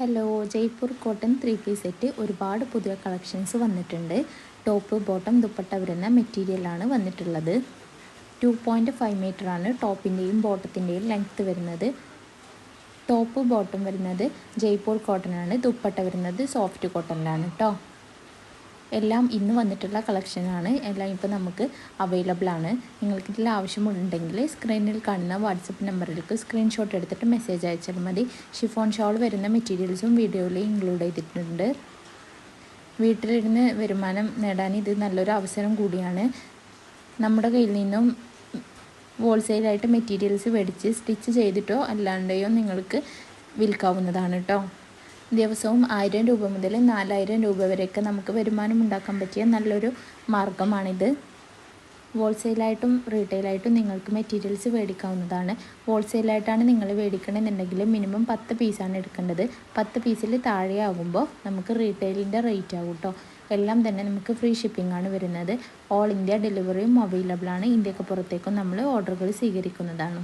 Hello, Jaipur cotton 3 piece set ഒരുപാട് പുതിയ collections വന്നിട്ടുണ്ട്. ടോപ്പ് ബോട്ടം ദുപ്പട്ട വരുന്ന മെറ്റീരിയലാണ് വന്നിട്ടുള്ളത്. 2.5 മീറ്ററാണ് ടോപ്പിൻ്റെയും ബോട്ടത്തിൻ്റെയും ലെങ്ത്ത് വരുന്നത്. ടോപ്പ് ബോട്ടം വരുന്നത് ജയ്പൂർ കോട്ടനാണ്. ദുപ്പട്ട വരുന്നത് സോഫ്റ്റ് കോട്ടണിലാണ് കേട്ടോ. എല്ലാം ഇന്ന് വന്നിട്ടുള്ള കളക്ഷനാണ്. എല്ലാം ഇപ്പോൾ നമുക്ക് അവൈലബിൾ ആണ്. നിങ്ങൾക്ക് ഇതിൽ ആവശ്യമുണ്ടെങ്കിൽ സ്ക്രീനിൽ കാണുന്ന വാട്സപ്പ് നമ്പറിലേക്ക് സ്ക്രീൻഷോട്ട് എടുത്തിട്ട് മെസ്സേജ് അയച്ചാൽ മതി. ഷിഫോൺ ഷോൾ വരുന്ന മെറ്റീരിയൽസും വീഡിയോയിൽ ഇൻക്ലൂഡ് ചെയ്തിട്ടുണ്ട്. വീട്ടിലിരുന്ന് വരുമാനം നേടാൻ ഇത് നല്ലൊരു അവസരം കൂടിയാണ്. നമ്മുടെ കയ്യിൽ നിന്നും ഹോൾസെയിലായിട്ട് മെറ്റീരിയൽസ് മേടിച്ച് സ്റ്റിച്ച് ചെയ്തിട്ടോ അല്ലാണ്ടെയോ നിങ്ങൾക്ക് വിൽക്കാവുന്നതാണ് കേട്ടോ. ദിവസവും 1000 രൂപ മുതൽ 4000 രൂപ വരെയൊക്കെ നമുക്ക് വരുമാനം ഉണ്ടാക്കാൻ പറ്റിയ നല്ലൊരു മാർഗ്ഗമാണിത്. ഹോൾസെയിലായിട്ടും റീറ്റെയിലായിട്ടും നിങ്ങൾക്ക് മെറ്റീരിയൽസ് മേടിക്കാവുന്നതാണ്. ഹോൾസെയിലായിട്ടാണ് നിങ്ങൾ മേടിക്കണമെന്നുണ്ടെങ്കിൽ മിനിമം 10 പീസാണ് എടുക്കേണ്ടത്. 10 പീസിൽ താഴെ ആകുമ്പോൾ നമുക്ക് റീറ്റെയിലിൻ്റെ റേറ്റ് ആകും കേട്ടോ. എല്ലാം തന്നെ നമുക്ക് ഫ്രീ ഷിപ്പിംഗ് ആണ് വരുന്നത്. ഓൾ ഇന്ത്യ ഡെലിവറിയും അവൈലബിൾ ആണ്. ഇന്ത്യക്ക് പുറത്തേക്കും നമ്മൾ ഓർഡറുകൾ സ്വീകരിക്കുന്നതാണ്.